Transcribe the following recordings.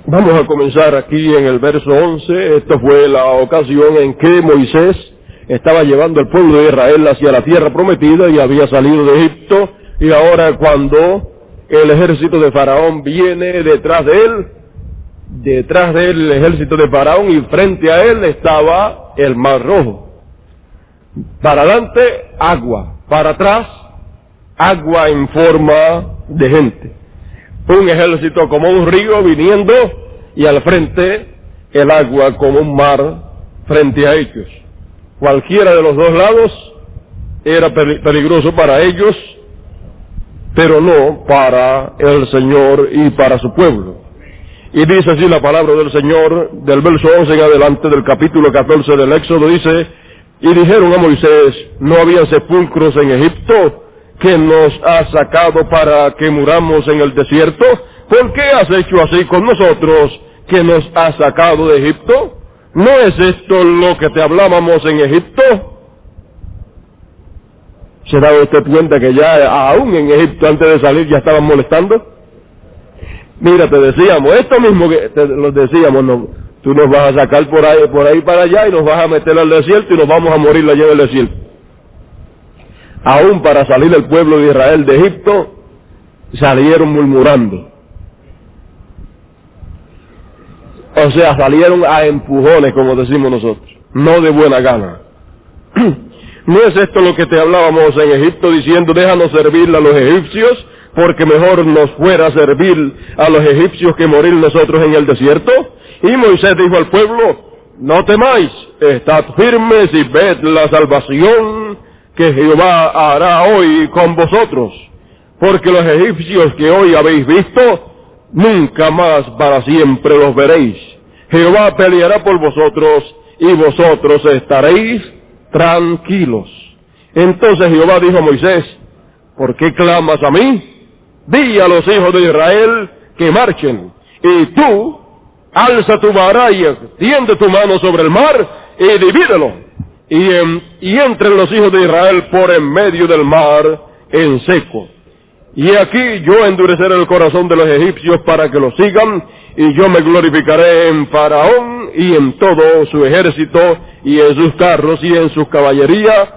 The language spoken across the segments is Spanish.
Vamos a comenzar aquí en el verso 11. Esta fue la ocasión en que Moisés estaba llevando al pueblo de Israel hacia la tierra prometida y había salido de Egipto, y ahora cuando el ejército de Faraón viene detrás de él el ejército de Faraón, y frente a él estaba el Mar Rojo. Para adelante, agua; para atrás, agua en forma de gente. Un ejército como un río viniendo, y al frente el agua como un mar frente a ellos. Cualquiera de los dos lados era peligroso para ellos, pero no para el Señor y para su pueblo. Y dice así la palabra del Señor, del verso 11 en adelante del capítulo 14 del Éxodo, dice: y dijeron a Moisés: ¿no había sepulcros en Egipto que nos has sacado para que muramos en el desierto? ¿Por qué has hecho así con nosotros, que nos has sacado de Egipto? ¿No es esto lo que te hablábamos en Egipto? ¿Se da usted cuenta que ya aún en Egipto, antes de salir, ya estaban molestando? Mira, te decíamos esto mismo que te lo decíamos, no, tú nos vas a sacar por ahí para allá, y nos vas a meter al desierto y nos vamos a morir allá en el desierto. Aún para salir el pueblo de Israel de Egipto, salieron murmurando. O sea, salieron a empujones, como decimos nosotros, no de buena gana. ¿No es esto lo que te hablábamos en Egipto, diciendo: déjanos servir a los egipcios, porque mejor nos fuera servir a los egipcios que morir nosotros en el desierto? Y Moisés dijo al pueblo: no temáis, estad firmes y ved la salvación que Jehová hará hoy con vosotros, porque los egipcios que hoy habéis visto, nunca más para siempre los veréis. Jehová peleará por vosotros, y vosotros estaréis tranquilos. Entonces Jehová dijo a Moisés: ¿por qué clamas a mí? Di a los hijos de Israel que marchen, y tú alza tu vara y extiende tu mano sobre el mar y divídelo, y entren los hijos de Israel por en medio del mar en seco. Y aquí yo endureceré el corazón de los egipcios para que los sigan, y yo me glorificaré en Faraón y en todo su ejército, y en sus carros y en su caballería,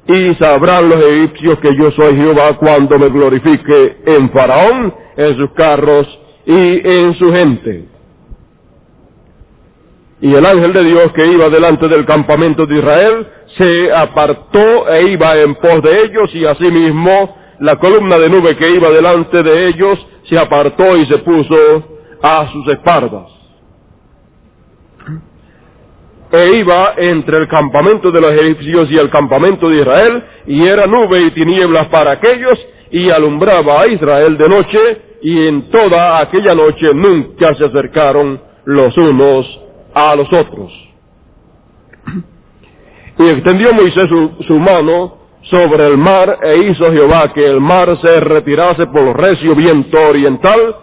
y sabrán los egipcios que yo soy Jehová cuando me glorifique en Faraón, en sus carros y en su gente. Y el ángel de Dios que iba delante del campamento de Israel se apartó e iba en pos de ellos, y asimismo la columna de nube que iba delante de ellos se apartó y se puso a sus espaldas. E iba entre el campamento de los egipcios y el campamento de Israel, y era nube y tinieblas para aquellos, y alumbraba a Israel de noche, y en toda aquella noche nunca se acercaron los unos a los otros. Y extendió Moisés su mano sobre el mar, e hizo Jehová que el mar se retirase por recio viento oriental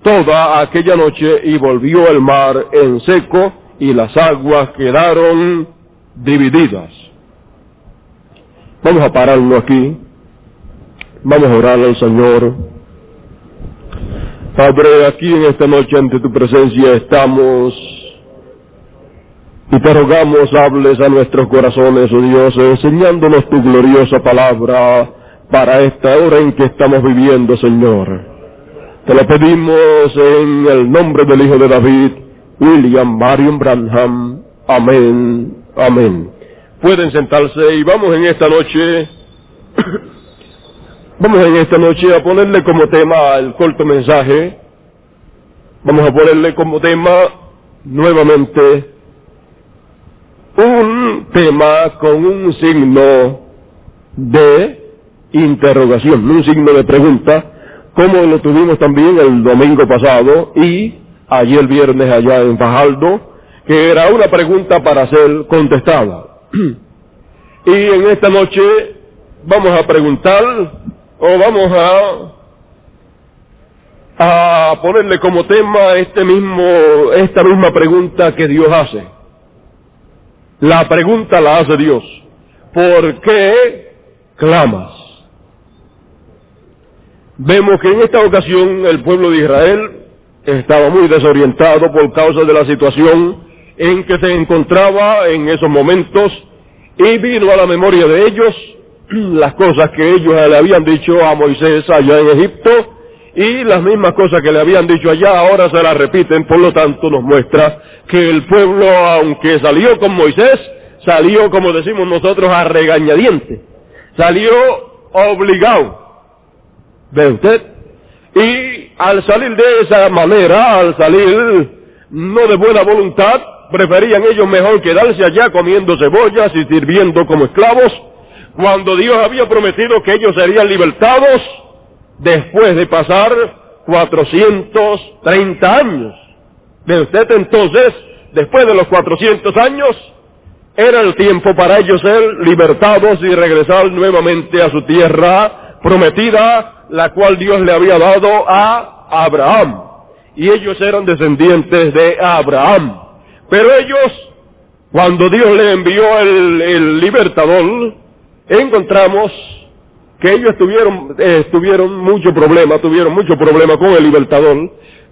toda aquella noche, y volvió el mar en seco, y las aguas quedaron divididas. Vamos a pararlo aquí. Vamos a orar al Señor. Padre, aquí en esta noche ante tu presencia estamos, y te rogamos hables a nuestros corazones, oh Dios, enseñándonos tu gloriosa palabra para esta hora en que estamos viviendo, Señor. Te lo pedimos en el nombre del Hijo de David, William Marion Branham. Amén, amén. Pueden sentarse, y vamos en esta noche a ponerle como tema el corto mensaje. Vamos a ponerle como tema nuevamente un tema con un signo de interrogación, un signo de pregunta, como lo tuvimos también el domingo pasado y ayer viernes allá en Fajardo, que era una pregunta para ser contestada. Y en esta noche vamos a preguntar, o vamos a ponerle como tema esta misma pregunta que Dios hace. La pregunta la hace Dios: ¿por qué clamas? Vemos que en esta ocasión el pueblo de Israel estaba muy desorientado por causa de la situación en que se encontraba en esos momentos, y vino a la memoria de ellos las cosas que ellos le habían dicho a Moisés allá en Egipto, y las mismas cosas que le habían dicho allá ahora se las repiten. Por lo tanto nos muestra que el pueblo, aunque salió con Moisés, salió, como decimos nosotros, a regañadientes, salió obligado. ¿Ve usted? Y al salir de esa manera, al salir no de buena voluntad, preferían ellos mejor quedarse allá comiendo cebollas y sirviendo como esclavos, cuando Dios había prometido que ellos serían libertados después de pasar 430 años. ¿Ve usted? Entonces, después de los 400 años, era el tiempo para ellos ser libertados y regresar nuevamente a su tierra prometida, la cual Dios le había dado a Abraham. Y ellos eran descendientes de Abraham. Pero ellos, cuando Dios le envió el libertador, encontramos que ellos tuvieron mucho problema con el libertador,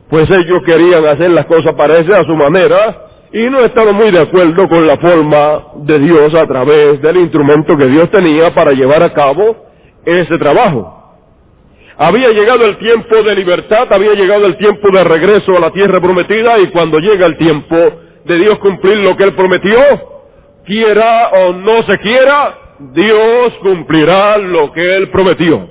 pues ellos querían hacer las cosas parecer a su manera, y no estaban muy de acuerdo con la forma de Dios a través del instrumento que Dios tenía para llevar a cabo ese trabajo. Había llegado el tiempo de libertad, había llegado el tiempo de regreso a la tierra prometida, y cuando llega el tiempo de Dios cumplir lo que Él prometió, quiera o no se quiera, Dios cumplirá lo que Él prometió.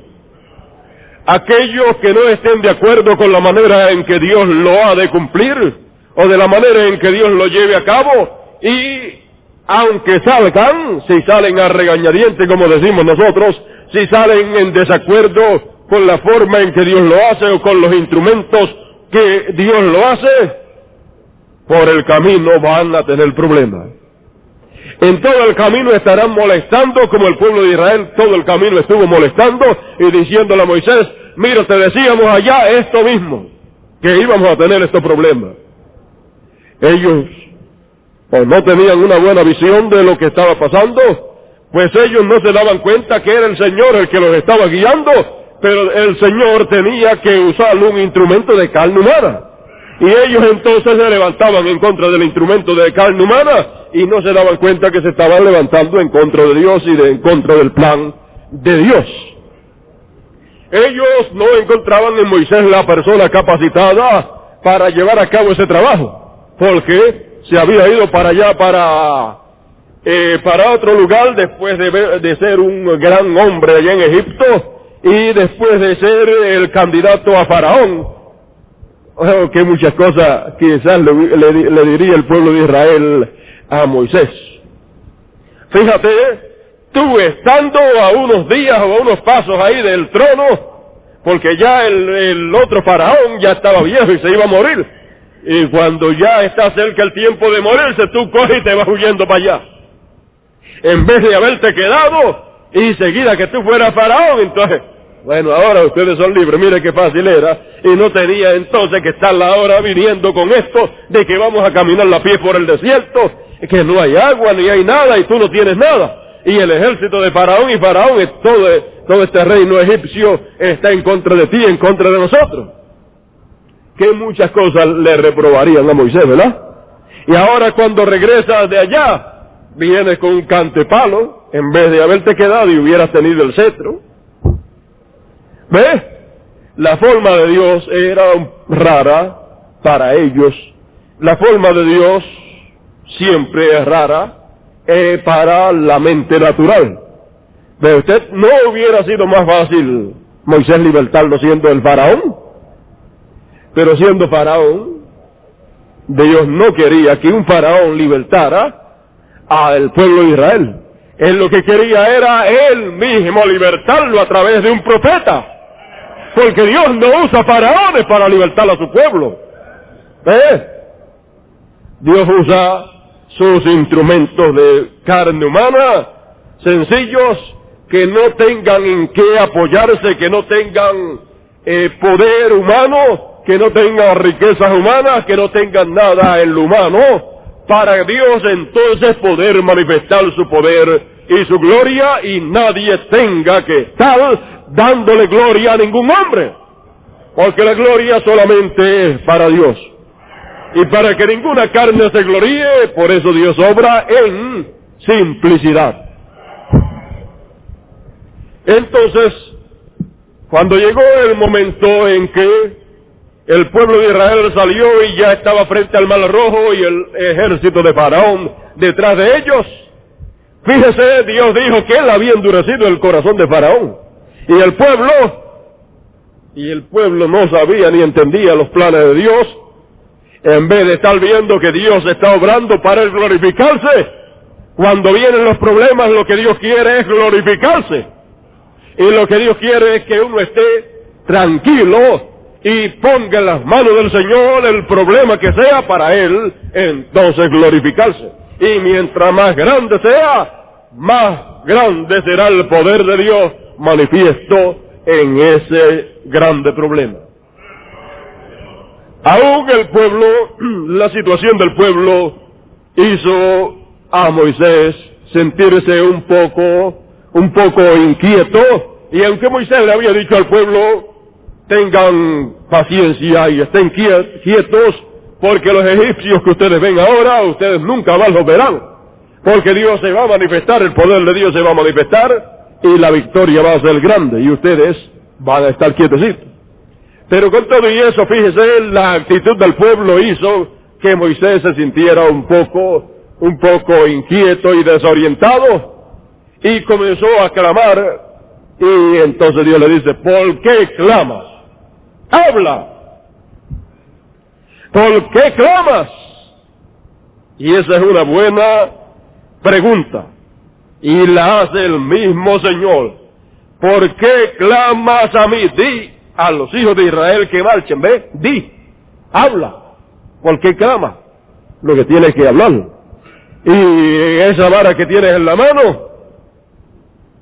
Aquellos que no estén de acuerdo con la manera en que Dios lo ha de cumplir, o de la manera en que Dios lo lleve a cabo, y aunque salgan, si salen a regañadientes como decimos nosotros, si salen en desacuerdo con la forma en que Dios lo hace o con los instrumentos que Dios lo hace, por el camino van a tener problemas. En todo el camino estarán molestando, como el pueblo de Israel todo el camino estuvo molestando y diciéndole a Moisés: mira, te decíamos allá esto mismo, que íbamos a tener estos problemas. Ellos o no tenían una buena visión de lo que estaba pasando, pues ellos no se daban cuenta que era el Señor el que los estaba guiando, pero el Señor tenía que usar un instrumento de carne humana. Y ellos entonces se levantaban en contra del instrumento de carne humana y no se daban cuenta que se estaban levantando en contra de Dios y en contra del plan de Dios. Ellos no encontraban en Moisés la persona capacitada para llevar a cabo ese trabajo, porque se había ido para allá, para otro lugar, después de ser un gran hombre allá en Egipto y después de ser el candidato a Faraón. Oh, que muchas cosas quizás le diría el pueblo de Israel a Moisés. Fíjate, tú estando a unos días o a unos pasos ahí del trono, porque ya el otro faraón ya estaba viejo y se iba a morir, y cuando ya está cerca el tiempo de morirse, tú coges y te vas huyendo para allá, en vez de haberte quedado y seguida que tú fueras faraón. Entonces, bueno, ahora ustedes son libres, mire qué fácil era, y no tenía entonces que estar ahora viniendo con esto de que vamos a caminar a pie por el desierto, que no hay agua ni hay nada y tú no tienes nada, y el ejército de Faraón, y Faraón, todo este reino egipcio está en contra de ti, en contra de nosotros. Que muchas cosas le reprobarían a Moisés, ¿verdad? Y ahora cuando regresas de allá, vienes con un cantepalo, en vez de haberte quedado y hubieras tenido el cetro. ¿Ves? La forma de Dios era rara para ellos. La forma de Dios siempre es rara para la mente natural. ¿Ve usted? ¿No hubiera sido más fácil Moisés libertarlo siendo el faraón? Pero siendo faraón, Dios no quería que un faraón libertara al pueblo de Israel. Él lo que quería era él mismo libertarlo a través de un profeta. Porque Dios no usa faraones para libertar a su pueblo. ¿Ves? Dios usa sus instrumentos de carne humana, sencillos, que no tengan en qué apoyarse, que no tengan poder humano, que no tengan riquezas humanas, que no tengan nada en lo humano, para Dios entonces poder manifestar su poder y su gloria, y nadie tenga que estar dándole gloria a ningún hombre, porque la gloria solamente es para Dios. Y para que ninguna carne se gloríe, por eso Dios obra en simplicidad. Entonces, cuando llegó el momento en que el pueblo de Israel salió y ya estaba frente al Mar Rojo y el ejército de Faraón detrás de ellos, fíjese, Dios dijo que él había endurecido el corazón de Faraón. Y el pueblo no sabía ni entendía los planes de Dios. En vez de estar viendo que Dios está obrando para él glorificarse, cuando vienen los problemas, lo que Dios quiere es glorificarse. Y lo que Dios quiere es que uno esté tranquilo y ponga en las manos del Señor el problema que sea para él, entonces glorificarse. Y mientras más grande sea, más grande será el poder de Dios manifiesto en ese grande problema. Aún el pueblo, la situación del pueblo hizo a Moisés sentirse un poco inquieto, y aunque Moisés le había dicho al pueblo, tengan paciencia y estén quietos, porque los egipcios que ustedes ven ahora, ustedes nunca más los verán, porque Dios se va a manifestar, el poder de Dios se va a manifestar, y la victoria va a ser grande, y ustedes van a estar quietecitos. Pero con todo y eso, fíjese, la actitud del pueblo hizo que Moisés se sintiera un poco inquieto y desorientado, y comenzó a clamar, y entonces Dios le dice, ¿por qué clamas? ¡Habla! ¿Por qué clamas? Y esa es una buena pregunta, y la hace el mismo Señor. ¿Por qué clamas a mí? Di a los hijos de Israel que marchen, ve, di, habla. ¿Por qué clamas? Lo que tienes que hablar. Y esa vara que tienes en la mano,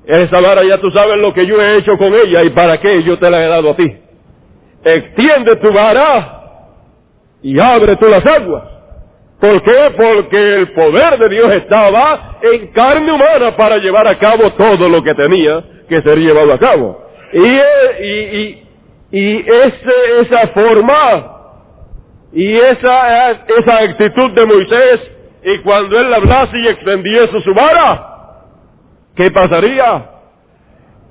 esa vara ya tú sabes lo que yo he hecho con ella y para qué yo te la he dado a ti. Extiende tu vara y abre tú las aguas. ¿Por qué? Porque el poder de Dios estaba en carne humana para llevar a cabo todo lo que tenía que ser llevado a cabo. Y esa forma y esa actitud de Moisés, y cuando él hablase y extendiese su vara, ¿qué pasaría?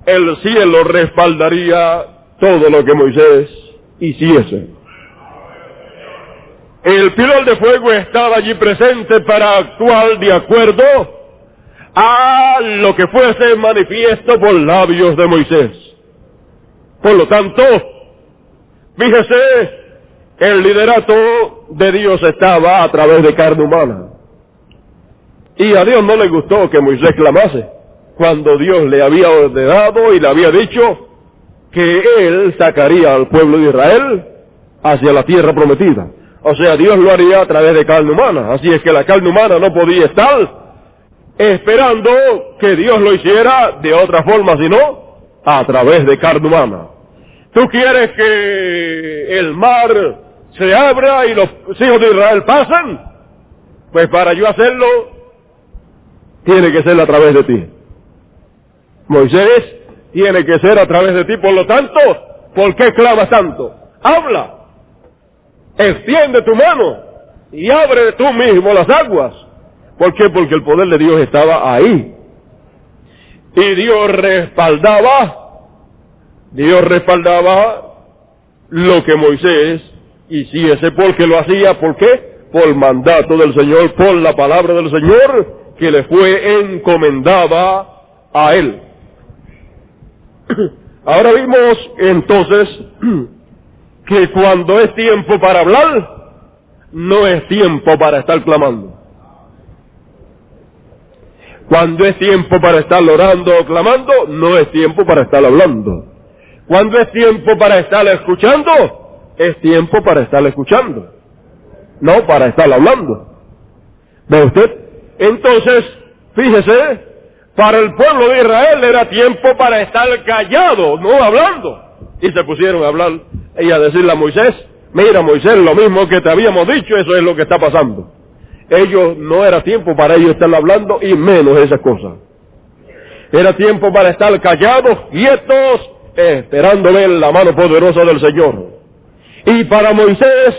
El cielo respaldaría todo lo que Moisés hiciese. El pilar de fuego estaba allí presente para actuar de acuerdo a lo que fuese manifiesto por labios de Moisés. Por lo tanto, fíjese, el liderato de Dios estaba a través de carne humana. Y a Dios no le gustó que Moisés clamase, cuando Dios le había ordenado y le había dicho que él sacaría al pueblo de Israel hacia la tierra prometida. O sea, Dios lo haría a través de carne humana. Así es que la carne humana no podía estar esperando que Dios lo hiciera de otra forma, sino a través de carne humana. ¿Tú quieres que el mar se abra y los hijos de Israel pasen? Pues para yo hacerlo, tiene que ser a través de ti. Moisés, tiene que ser a través de ti. Por lo tanto, ¿por qué clamas tanto? Habla. Extiende tu mano y abre tú mismo las aguas. ¿Por qué? Porque el poder de Dios estaba ahí. Y Dios respaldaba lo que Moisés hiciese, porque lo hacía, ¿por qué? Por mandato del Señor, por la palabra del Señor que le fue encomendada a él. Ahora vimos entonces que cuando es tiempo para hablar, no es tiempo para estar clamando. Cuando es tiempo para estar orando o clamando, no es tiempo para estar hablando. Cuando es tiempo para estar escuchando, es tiempo para estar escuchando, no para estar hablando. ¿Ve usted? Entonces, fíjese, para el pueblo de Israel era tiempo para estar callado, no hablando. Y se pusieron a hablar y a decirle a Moisés, mira Moisés, lo mismo que te habíamos dicho, eso es lo que está pasando. Ellos, no era tiempo para ellos estar hablando, y menos esas cosas. Era tiempo para estar callados, quietos, esperando ver la mano poderosa del Señor. Y para Moisés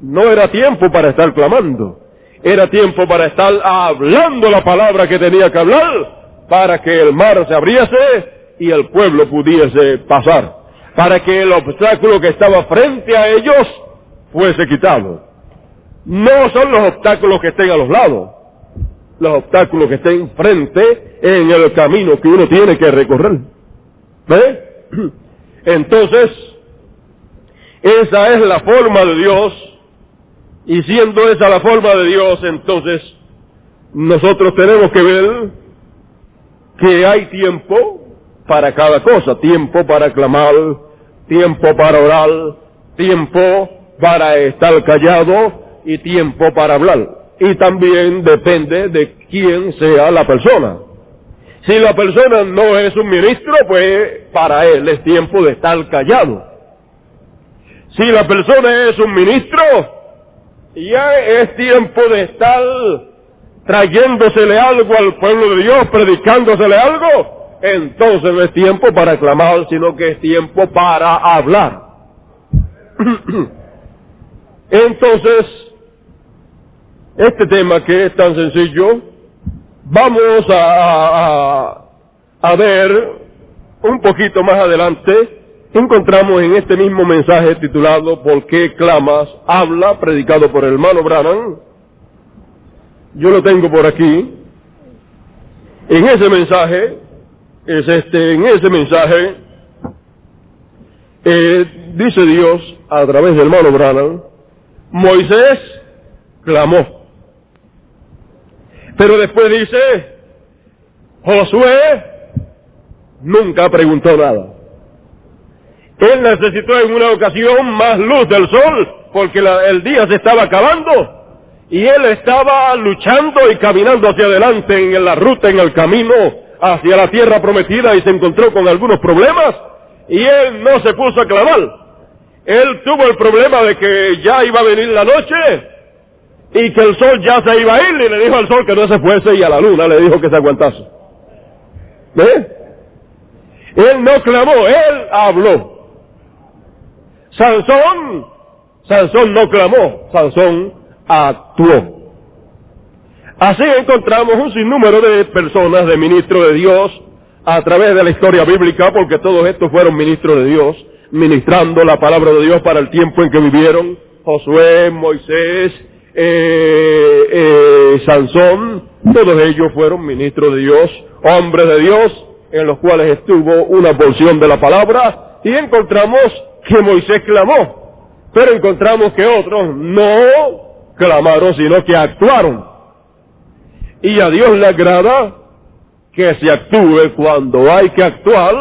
no era tiempo para estar clamando, era tiempo para estar hablando la palabra que tenía que hablar, para que el mar se abriese y el pueblo pudiese pasar, para que el obstáculo que estaba frente a ellos fuese quitado. No son los obstáculos que estén a los lados, los obstáculos que estén frente en el camino que uno tiene que recorrer. ¿Ve? Entonces, esa es la forma de Dios, y siendo esa la forma de Dios, entonces nosotros tenemos que ver que hay tiempo para cada cosa, tiempo para clamar, tiempo para orar, tiempo para estar callado y tiempo para hablar. Y también depende de quién sea la persona. Si la persona no es un ministro, pues para él es tiempo de estar callado. Si la persona es un ministro, ya es tiempo de estar trayéndosele algo al pueblo de Dios, predicándosele algo, entonces no es tiempo para clamar, sino que es tiempo para hablar. Entonces, este tema que es tan sencillo, vamos a ver un poquito más adelante. Encontramos en este mismo mensaje titulado ¿Por qué clamas? Habla, predicado por el hermano Branham. Yo lo tengo por aquí. En ese mensaje, dice Dios a través del hermano Branham, Moisés clamó. Pero después dice, Josué nunca preguntó nada. Él necesitó en una ocasión más luz del sol, porque el día se estaba acabando, y él estaba luchando y caminando hacia adelante en la ruta, en el camino hacia la tierra prometida, y se encontró con algunos problemas, y él no se puso a clamar. Él tuvo el problema de que ya iba a venir la noche, y que el sol ya se iba a ir, y le dijo al sol que no se fuese, y a la luna le dijo que se aguantase. ¿Ve? Él no clamó, él habló. Sansón no clamó, Sansón actuó. Así encontramos un sinnúmero de personas, de ministros de Dios, a través de la historia bíblica, porque todos estos fueron ministros de Dios, ministrando la palabra de Dios para el tiempo en que vivieron. Josué, Moisés, Sansón, todos ellos fueron ministros de Dios, hombres de Dios, en los cuales estuvo una porción de la palabra, y encontramos que Moisés clamó, pero encontramos que otros no clamaron, sino que actuaron. Y a Dios le agrada que se actúe cuando hay que actuar,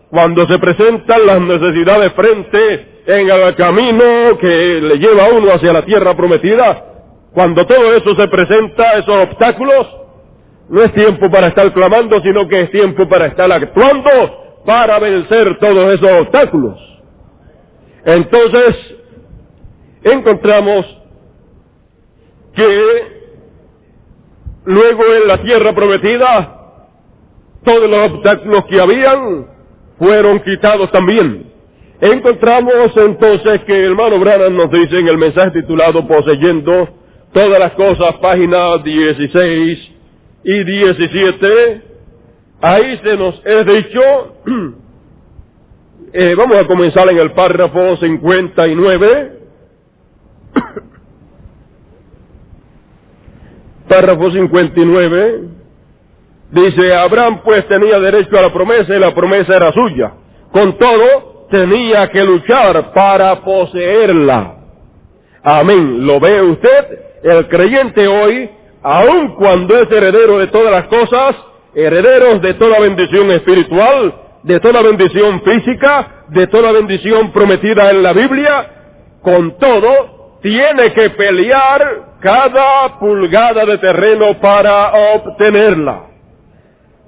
cuando se presentan las necesidades frente en el camino que le lleva a uno hacia la tierra prometida. Cuando todo eso se presenta, esos obstáculos, no es tiempo para estar clamando, sino que es tiempo para estar actuando para vencer todos esos obstáculos. Entonces, encontramos que luego en la tierra prometida, todos los obstáculos que habían fueron quitados también. Encontramos entonces que el hermano Branham nos dice en el mensaje titulado Poseyendo todas las cosas, páginas 16 y 17, ahí se nos es dicho, vamos a comenzar en el párrafo 59, párrafo 59, dice, Abraham pues tenía derecho a la promesa y la promesa era suya, con todo tenía que luchar para poseerla. Amén. ¿Lo ve usted? El creyente hoy, aun cuando es heredero de todas las cosas, herederos de toda bendición espiritual, de toda bendición física, de toda bendición prometida en la Biblia, con todo, tiene que pelear cada pulgada de terreno para obtenerla.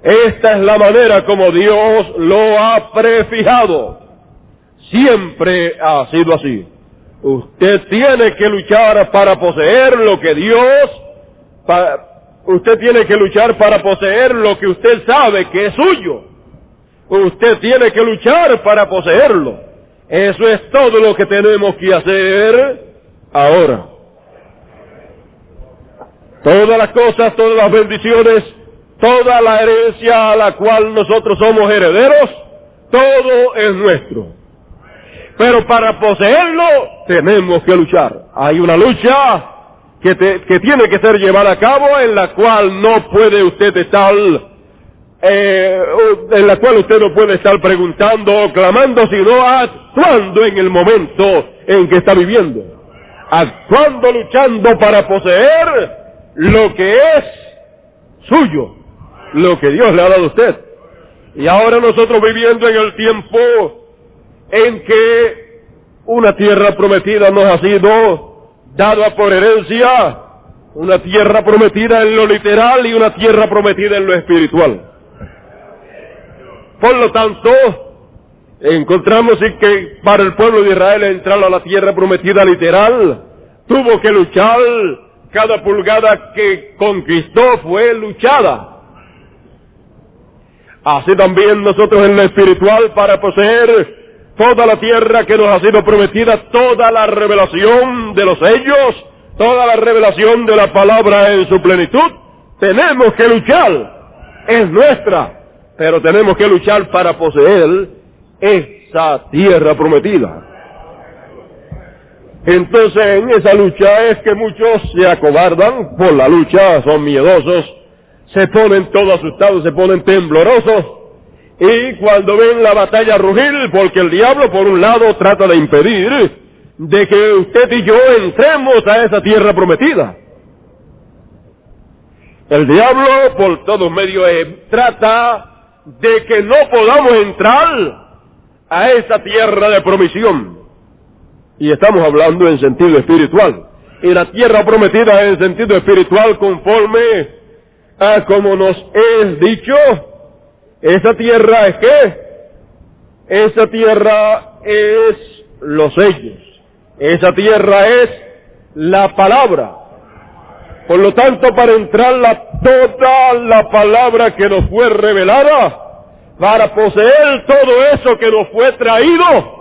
Esta es la manera como Dios lo ha prefijado. Siempre ha sido así. Usted tiene que luchar para poseer lo que usted tiene que luchar para poseer lo que usted sabe que es suyo. Usted tiene que luchar para poseerlo. Eso es todo lo que tenemos que hacer ahora. Todas las cosas, todas las bendiciones, toda la herencia a la cual nosotros somos herederos, todo es nuestro. Pero para poseerlo tenemos que luchar. Hay una lucha que tiene que ser llevada a cabo, en la cual no puede usted estar preguntando o clamando, sino actuando en el momento en que está viviendo, actuando, luchando para poseer lo que es suyo, lo que Dios le ha dado a usted. Y ahora nosotros viviendo en el tiempo en que una tierra prometida nos ha sido dada por herencia, una tierra prometida en lo literal y una tierra prometida en lo espiritual. Por lo tanto, encontramos que para el pueblo de Israel entrar a la tierra prometida literal, tuvo que luchar. Cada pulgada que conquistó fue luchada. Así también nosotros en lo espiritual, para poseer toda la tierra que nos ha sido prometida, toda la revelación de los sellos, toda la revelación de la palabra en su plenitud, tenemos que luchar. Es nuestra, pero tenemos que luchar para poseer esa tierra prometida. Entonces, en esa lucha es que muchos se acobardan por la lucha, son miedosos, se ponen todos asustados, se ponen temblorosos, y cuando ven la batalla rugir, porque el diablo por un lado trata de impedir de que usted y yo entremos a esa tierra prometida. El diablo por todos medios trata de que no podamos entrar a esa tierra de promisión. Y estamos hablando en sentido espiritual. Y la tierra prometida en sentido espiritual, conforme a como nos es dicho, esa tierra es ¿qué? Esa tierra es los sellos. Esa tierra es la palabra. Por lo tanto, para entrar toda la palabra que nos fue revelada, para poseer todo eso que nos fue traído,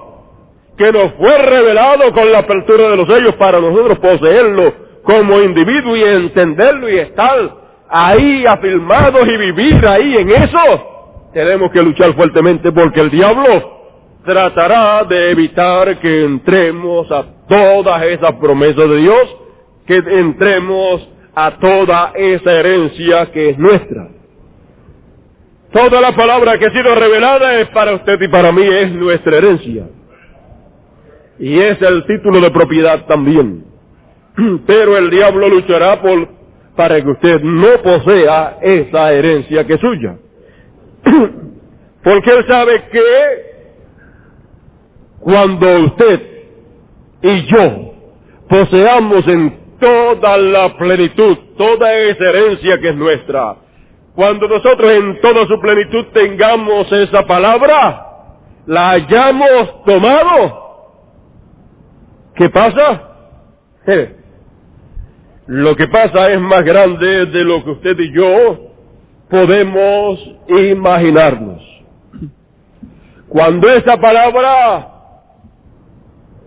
que nos fue revelado con la apertura de los sellos, para nosotros poseerlo como individuo y entenderlo y estar ahí afirmados y vivir ahí en eso, tenemos que luchar fuertemente, porque el diablo tratará de evitar que entremos a todas esas promesas de Dios, que entremos a toda esa herencia que es nuestra. Toda la palabra que ha sido revelada es para usted y para mí, es nuestra herencia. Y es el título de propiedad también. Pero el diablo luchará para que usted no posea esa herencia que es suya. Porque él sabe que cuando usted y yo poseamos en toda la plenitud, toda esa herencia que es nuestra, cuando nosotros en toda su plenitud tengamos esa palabra, la hayamos tomado, ¿qué pasa? Lo que pasa es más grande de lo que usted y yo podemos imaginarnos. Cuando esa palabra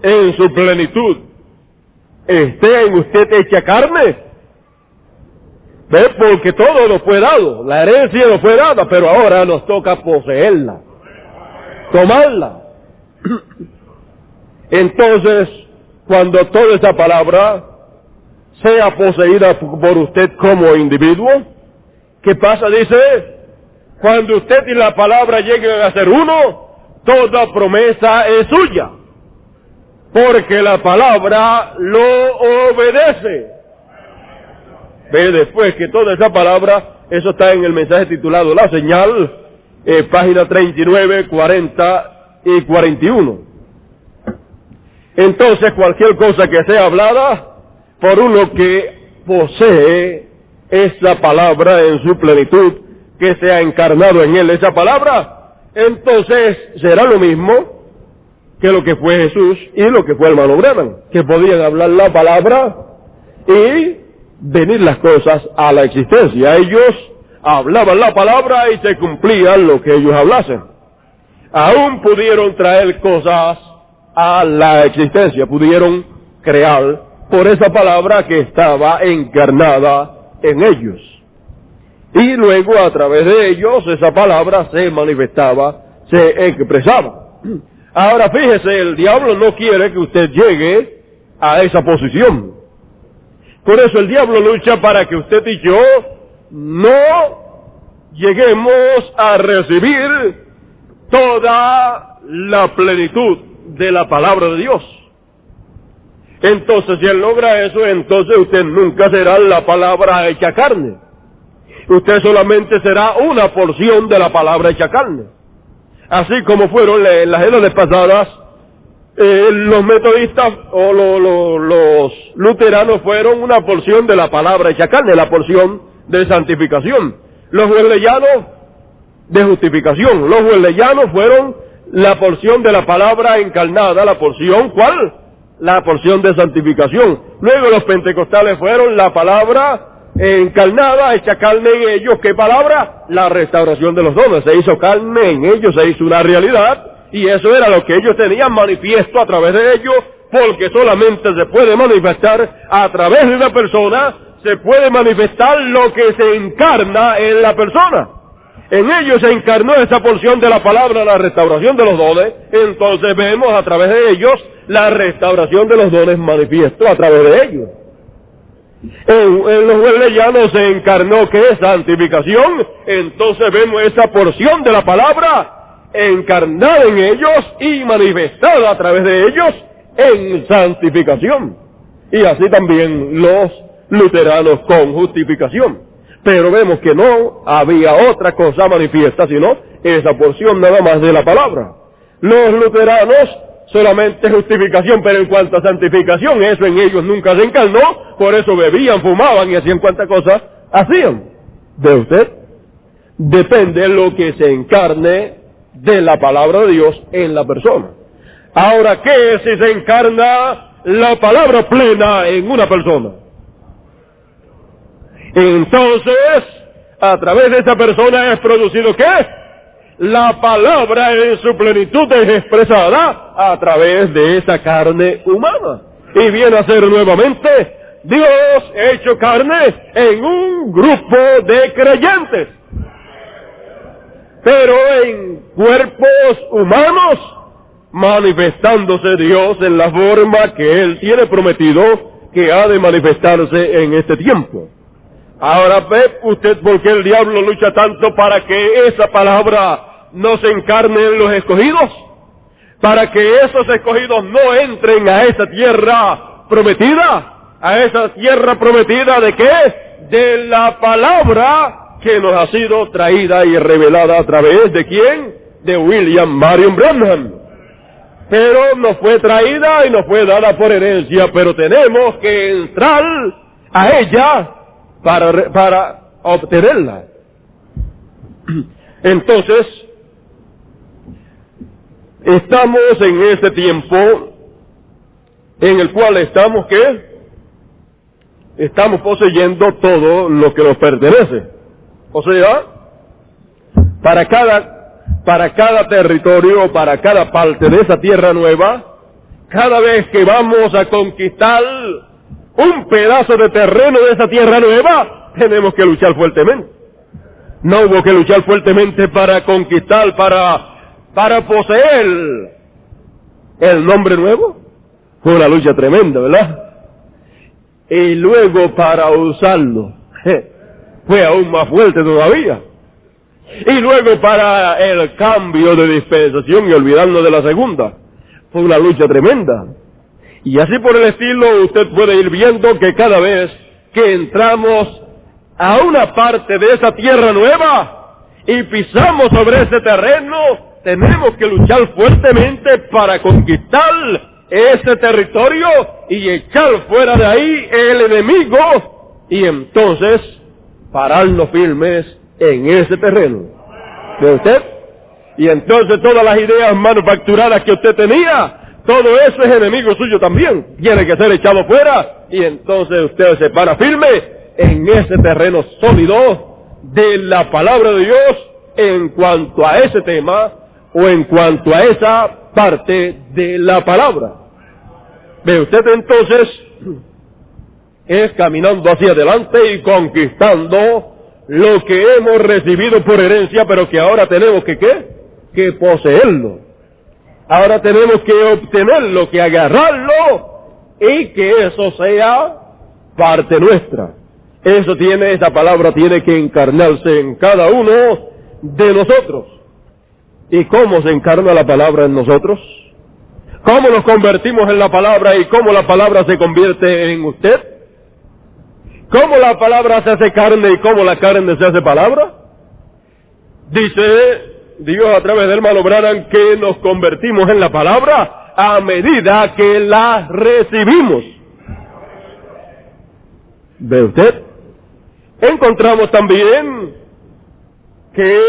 en su plenitud esté en usted hecha carne, ¿ve? Porque todo nos fue dado, la herencia nos fue dada, pero ahora nos toca poseerla, tomarla. Entonces, cuando toda esa palabra sea poseída por usted como individuo, ¿qué pasa? Dice, cuando usted y la palabra lleguen a ser uno, toda promesa es suya, porque la palabra lo obedece. Ve, después que toda esa palabra, eso está en el mensaje titulado La Señal, página 39, 40 y 41. Entonces, cualquier cosa que sea hablada por uno que posee esa palabra en su plenitud, que sea encarnado en él esa palabra, entonces será lo mismo que lo que fue Jesús y lo que fue el hermano Branham, que podían hablar la palabra y venir las cosas a la existencia. Ellos hablaban la palabra y se cumplían lo que ellos hablasen. aún pudieron traer cosas a la existencia, pudieron crear por esa palabra que estaba encarnada en ellos. Y luego a través de ellos esa palabra se manifestaba, se expresaba. Ahora fíjese, el diablo no quiere que usted llegue a esa posición. Por eso el diablo lucha para que usted y yo no lleguemos a recibir toda la plenitud de la palabra de Dios. Entonces, si él logra eso, entonces usted nunca será la palabra hecha carne. Usted solamente será una porción de la palabra hecha carne. Así como fueron en las edades pasadas, los metodistas o los luteranos fueron una porción de la palabra hecha carne, la porción de santificación. Los wesleyanos de justificación. Los wesleyanos fueron la porción de la palabra encarnada, la porción, ¿cuál? La porción de santificación. Luego los pentecostales fueron la palabra encarnada, hecha carne en ellos. ¿Qué palabra? La restauración de los dones. Se hizo carne en ellos, se hizo una realidad, y eso era lo que ellos tenían manifiesto a través de ellos, porque solamente se puede manifestar a través de una persona, se puede manifestar lo que se encarna en la persona. En ellos se encarnó esa porción de la palabra, la restauración de los dones. Entonces vemos a través de ellos la restauración de los dones manifiesto a través de ellos. En los wesleyanos se encarnó ¿qué es? Santificación. Entonces vemos esa porción de la palabra encarnada en ellos y manifestada a través de ellos en santificación. Y así también los luteranos con justificación. Pero vemos que no había otra cosa manifiesta, sino esa porción nada más de la palabra. Los luteranos solamente justificación, pero en cuanto a santificación, eso en ellos nunca se encarnó, por eso bebían, fumaban y hacían cuantas cosas hacían. ¿De usted? Depende de lo que se encarne de la palabra de Dios en la persona. Ahora, ¿qué es si se encarna la palabra plena en una persona? Entonces, a través de esa persona es producido ¿qué? La palabra en su plenitud es expresada a través de esa carne humana. Y viene a ser nuevamente Dios hecho carne en un grupo de creyentes. Pero en cuerpos humanos, manifestándose Dios en la forma que Él tiene prometido que ha de manifestarse en este tiempo. Ahora ve usted por qué el diablo lucha tanto para que esa palabra no se encarne en los escogidos, para que esos escogidos no entren a esa tierra prometida, ¿de qué? De la palabra que nos ha sido traída y revelada a través de ¿quién? De William Marion Branham. Pero nos fue traída y nos fue dada por herencia, pero tenemos que entrar a ella para obtenerla. Entonces, estamos en este tiempo en el cual estamos, ¿qué? Estamos poseyendo todo lo que nos pertenece. O sea, para cada territorio, para cada parte de esa tierra nueva, cada vez que vamos a conquistar un pedazo de terreno de esa tierra nueva, tenemos que luchar fuertemente. No hubo que luchar fuertemente para conquistar, para poseer el nombre nuevo. Fue una lucha tremenda, ¿verdad? Y luego para usarlo, fue aún más fuerte todavía. Y luego para el cambio de dispensación y olvidarnos de la segunda, fue una lucha tremenda. Y así por el estilo, usted puede ir viendo que cada vez que entramos a una parte de esa tierra nueva y pisamos sobre ese terreno, tenemos que luchar fuertemente para conquistar ese territorio y echar fuera de ahí el enemigo y entonces pararnos firmes en ese terreno. ¿Ve usted? Y entonces todas las ideas manufacturadas que usted tenía, todo eso es enemigo suyo también. Tiene que ser echado fuera y entonces usted se para firme en ese terreno sólido de la palabra de Dios en cuanto a ese tema, o en cuanto a esa parte de la palabra. Ve usted, entonces es caminando hacia adelante y conquistando lo que hemos recibido por herencia, pero que ahora tenemos que ¿qué? Que poseerlo. Ahora tenemos que obtenerlo, que agarrarlo y que eso sea parte nuestra. Esa palabra tiene que encarnarse en cada uno de nosotros. ¿Y cómo se encarna la palabra en nosotros? ¿Cómo nos convertimos en la palabra y cómo la palabra se convierte en usted? ¿Cómo la palabra se hace carne y cómo la carne se hace palabra? Dice Dios a través del hermano Branham que nos convertimos en la palabra a medida que la recibimos. ¿Ve usted? Encontramos también que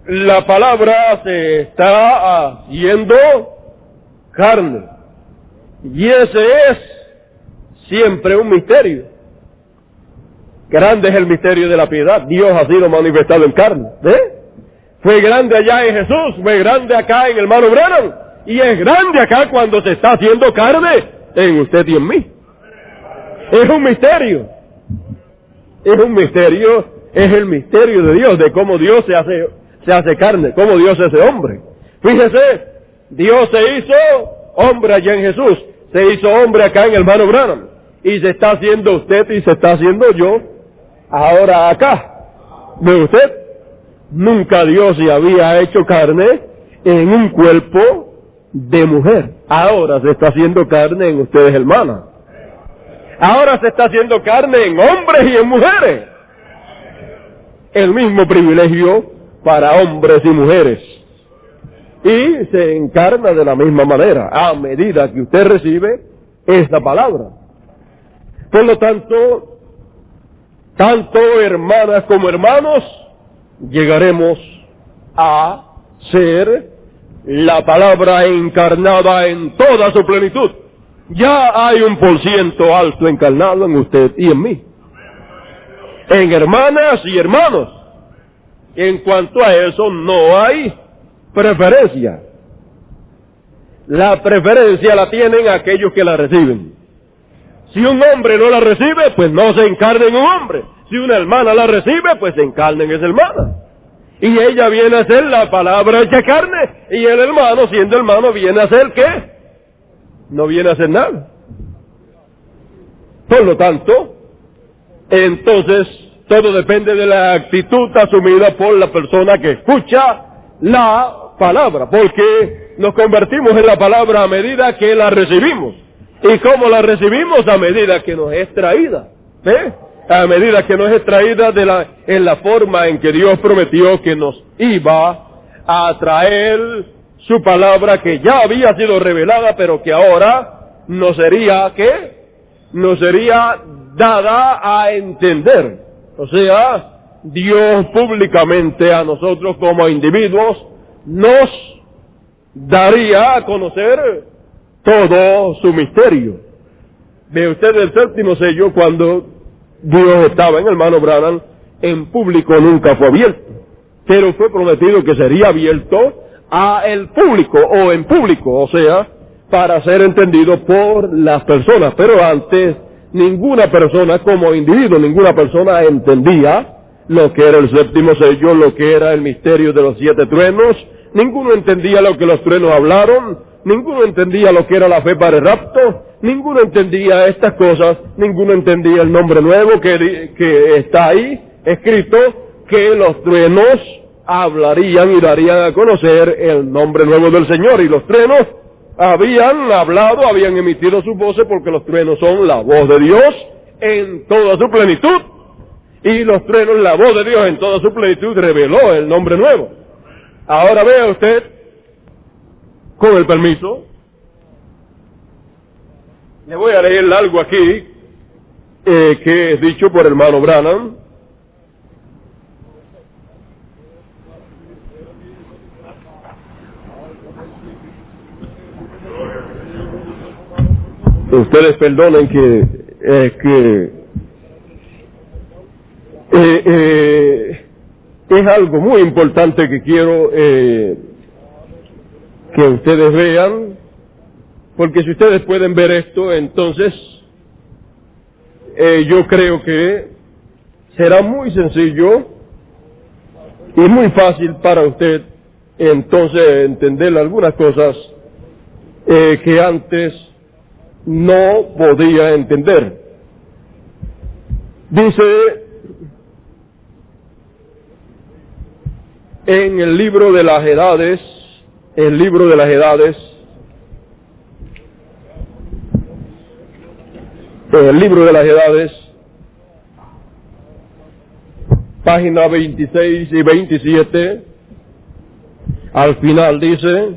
la palabra se está haciendo carne. Y ese es siempre un misterio. Grande es el misterio de la piedad. Dios ha sido manifestado en carne. ¿Ve? Fue grande allá en Jesús, fue grande acá en el hermano Branham, y es grande acá cuando se está haciendo carne en usted y en mí. Es un misterio. Es un misterio, es el misterio de Dios, de cómo Dios se hace carne, cómo Dios se hace hombre. Fíjese, Dios se hizo hombre allá en Jesús, se hizo hombre acá en el hermano Branham, y se está haciendo usted y se está haciendo yo ahora acá. ¿Ve usted? Nunca Dios se había hecho carne en un cuerpo de mujer. Ahora se está haciendo carne en ustedes, hermanas. Ahora se está haciendo carne en hombres y en mujeres. El mismo privilegio para hombres y mujeres. Y se encarna de la misma manera, a medida que usted recibe esta palabra. Por lo tanto, tanto hermanas como hermanos, llegaremos a ser la palabra encarnada en toda su plenitud. Ya hay 1% alto encarnado en usted y en mí. En hermanas y hermanos. En cuanto a eso, no hay preferencia. La preferencia la tienen aquellos que la reciben. Si un hombre no la recibe, pues no se encarna en un hombre. Si una hermana la recibe, pues se encarna en esa hermana. Y ella viene a ser la palabra hecha carne. Y el hermano, siendo hermano, viene a ser ¿qué? No viene a hacer nada. Por lo tanto, entonces, todo depende de la actitud asumida por la persona que escucha la palabra. Porque nos convertimos en la palabra a medida que la recibimos. ¿Y cómo la recibimos? A medida que nos es traída. ¿Ve? A medida que nos es traída en la forma en que Dios prometió que nos iba a traer su palabra, que ya había sido revelada, pero que ahora nos sería, ¿qué? Nos sería dada a entender. O sea, Dios públicamente a nosotros como individuos nos daría a conocer todo su misterio. Ve usted el séptimo sello, cuando Dios estaba en el hermano Branham, en público nunca fue abierto, pero fue prometido que sería abierto a el público, o en público, o sea, para ser entendido por las personas. Pero antes, ninguna persona como individuo, ninguna persona entendía lo que era el séptimo sello, lo que era el misterio de los 7 truenos. Ninguno entendía lo que los truenos hablaron, ninguno entendía lo que era la fe para el rapto, ninguno entendía estas cosas, ninguno entendía el nombre nuevo que está ahí escrito, que los truenos hablarían y darían a conocer el nombre nuevo del Señor. Y los truenos habían hablado, habían emitido sus voces, porque los truenos son la voz de Dios en toda su plenitud. Y los truenos, la voz de Dios en toda su plenitud, reveló el nombre nuevo. Ahora vea usted, con el permiso, le voy a leer algo aquí, que es dicho por el hermano Branham. Ustedes perdonen es algo muy importante que quiero que ustedes vean, porque si ustedes pueden ver esto, entonces yo creo que será muy sencillo y muy fácil para usted entonces entender algunas cosas que antes no podía entender. Dice en el libro de las edades, página 26 y 27, al final dice: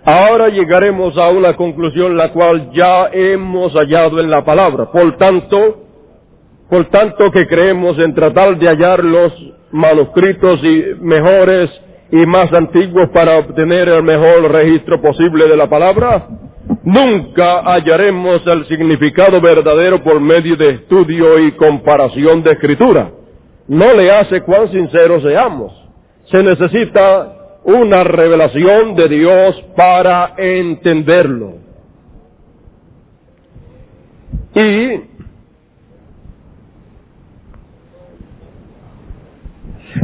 ahora llegaremos a una conclusión la cual ya hemos hallado en la palabra. Por tanto que creemos en tratar de hallar los manuscritos y mejores y más antiguos para obtener el mejor registro posible de la palabra, nunca hallaremos el significado verdadero por medio de estudio y comparación de escritura. No le hace cuán sinceros seamos. Se necesita una revelación de Dios para entenderlo. Y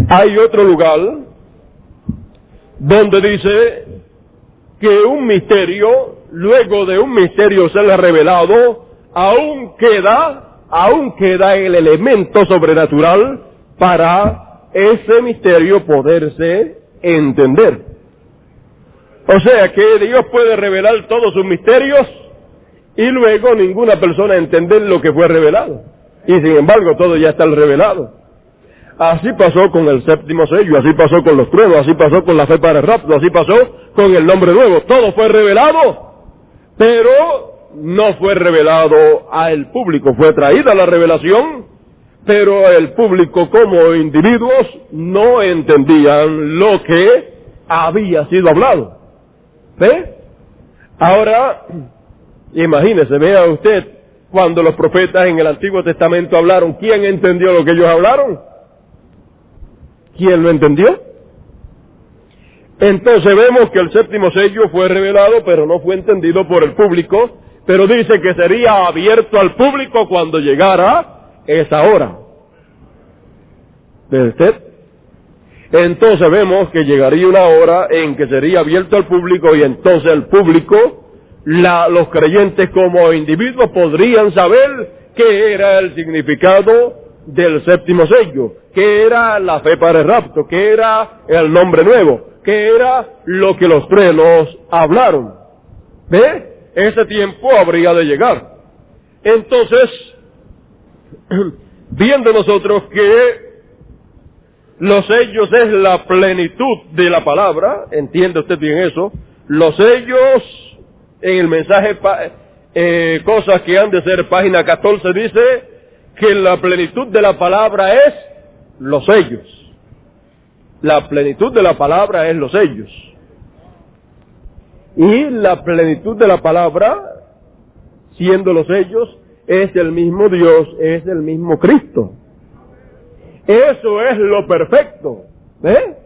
hay otro lugar donde dice que un misterio, luego de un misterio ser revelado, aún queda el elemento sobrenatural para ese misterio poderse entender. O sea que Dios puede revelar todos sus misterios y luego ninguna persona entender lo que fue revelado. Y sin embargo todo ya está revelado. Así pasó con el séptimo sello, así pasó con los truenos, así pasó con la fe para el rapto, así pasó con el nombre nuevo. Todo fue revelado, pero no fue revelado al público. Fue traída la revelación, pero el público como individuos no entendían lo que había sido hablado. ¿Ve? Ahora, imagínese, vea usted, cuando los profetas en el Antiguo Testamento hablaron, ¿quién entendió lo que ellos hablaron? ¿Quién lo entendió? Entonces vemos que el séptimo sello fue revelado, pero no fue entendido por el público, pero dice que sería abierto al público cuando llegara esa hora. ¿Ve usted? Entonces vemos que llegaría una hora en que sería abierto al público y entonces el público, los creyentes como individuos podrían saber qué era el significado del séptimo sello, qué era la fe para el rapto, qué era el nombre nuevo, qué era lo que los truenos hablaron. ¿Ve? Ese tiempo habría de llegar. Entonces, viendo nosotros que los sellos es la plenitud de la palabra, ¿entiende usted bien eso? Los sellos, en el mensaje, cosas que han de ser, página 14, dice que la plenitud de la palabra es los sellos. La plenitud de la palabra es los sellos. Y la plenitud de la palabra, siendo los sellos, es el mismo Dios, es el mismo Cristo. Eso es lo perfecto. ¿Eh?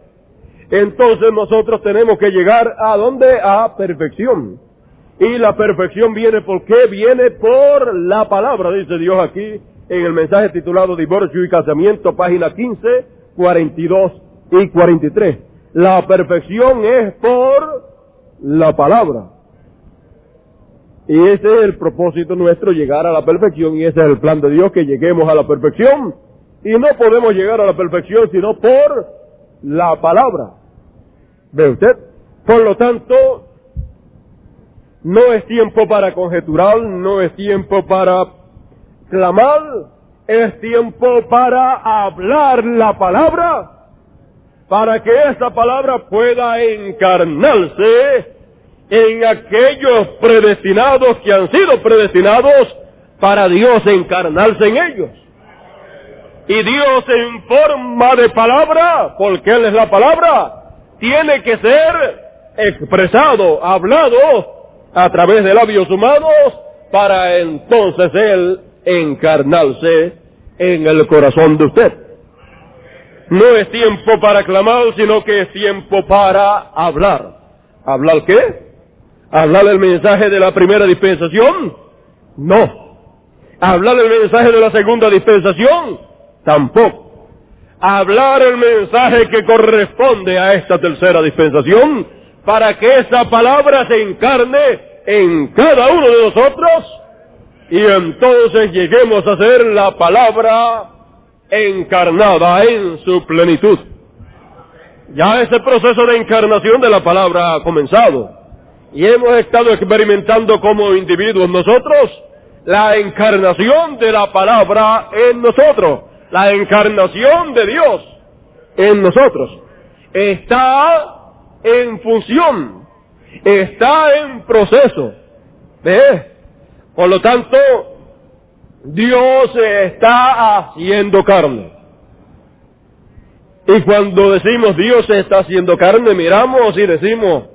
Entonces nosotros tenemos que llegar ¿a dónde? A perfección. Y la perfección viene ¿por qué? Viene por la palabra, dice Dios aquí en el mensaje titulado Divorcio y Casamiento, página 15, 42 y 43. La perfección es por la palabra. Y ese es el propósito nuestro, llegar a la perfección, y ese es el plan de Dios, que lleguemos a la perfección. Y no podemos llegar a la perfección sino por la palabra. ¿Ve usted? Por lo tanto, no es tiempo para conjeturar, no es tiempo para clamar, es tiempo para hablar la palabra, para que esa palabra pueda encarnarse en aquellos predestinados que han sido predestinados para Dios encarnarse en ellos. Y Dios en forma de palabra, porque Él es la palabra, tiene que ser expresado, hablado a través de labios humanos, para entonces Él encarnarse en el corazón de usted. No es tiempo para clamar, sino que es tiempo para hablar. ¿Hablar qué? ¿Hablar el mensaje de la primera dispensación? No. ¿Hablar el mensaje de la segunda dispensación? Tampoco. Hablar el mensaje que corresponde a esta tercera dispensación, para que esa palabra se encarne en cada uno de nosotros, y entonces lleguemos a ser la palabra encarnada en su plenitud. Ya ese proceso de encarnación de la palabra ha comenzado, y hemos estado experimentando como individuos nosotros la encarnación de la palabra en nosotros, la encarnación de Dios en nosotros. Está en función, está en proceso. ¿Ves? Por lo tanto, Dios se está haciendo carne. Y cuando decimos Dios se está haciendo carne, miramos y decimos,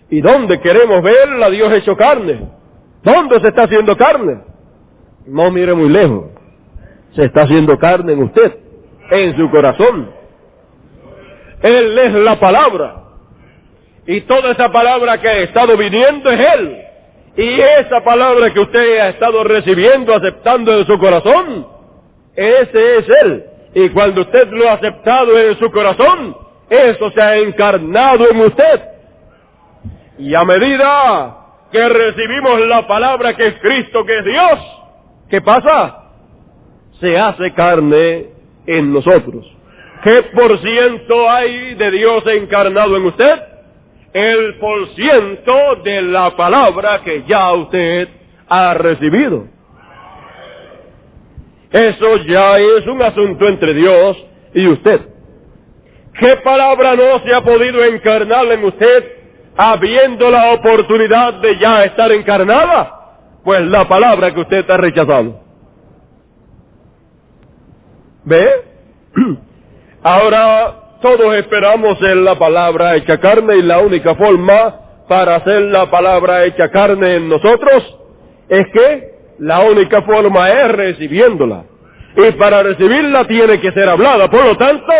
¿y dónde queremos ver a Dios hecho carne? ¿Dónde se está haciendo carne? No mire muy lejos. Se está haciendo carne en usted, en su corazón. Él es la palabra. Y toda esa palabra que ha estado viniendo es Él. Y esa palabra que usted ha estado recibiendo, aceptando en su corazón, ese es Él. Y cuando usted lo ha aceptado en su corazón, eso se ha encarnado en usted. Y a medida que recibimos la palabra que es Cristo, que es Dios, ¿qué pasa? Se hace carne en nosotros. ¿Qué por ciento hay de Dios encarnado en usted? El por ciento de la palabra que ya usted ha recibido. Eso ya es un asunto entre Dios y usted. ¿Qué palabra no se ha podido encarnar en usted habiendo la oportunidad de ya estar encarnada? Pues la palabra que usted ha rechazado. ¿Ve? Ahora todos esperamos en la palabra hecha carne, y la única forma para hacer la palabra hecha carne en nosotros es que la única forma es recibiéndola. Y para recibirla tiene que ser hablada. Por lo tanto,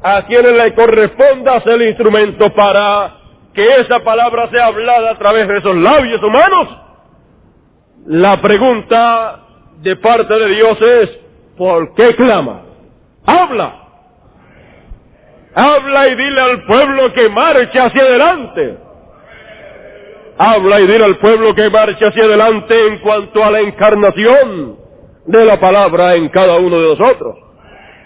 a quienes le corresponda ser el instrumento para que esa palabra sea hablada a través de esos labios humanos, la pregunta de parte de Dios es, ¿por qué clama? Habla. Habla y dile al pueblo que marche hacia adelante. Habla y dile al pueblo que marche hacia adelante en cuanto a la encarnación de la palabra en cada uno de nosotros.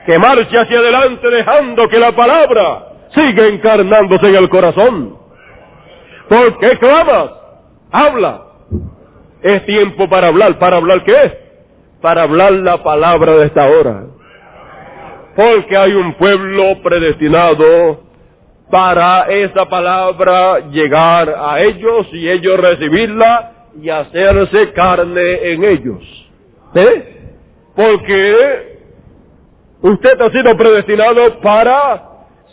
Que marche hacia adelante dejando que la palabra siga encarnándose en el corazón. ¿Por qué clamas? Habla. Es tiempo para hablar. ¿Para hablar qué? Para hablar la palabra de esta hora. Porque hay un pueblo predestinado para esa palabra llegar a ellos y ellos recibirla y hacerse carne en ellos. ¿Eh? Porque usted ha sido predestinado para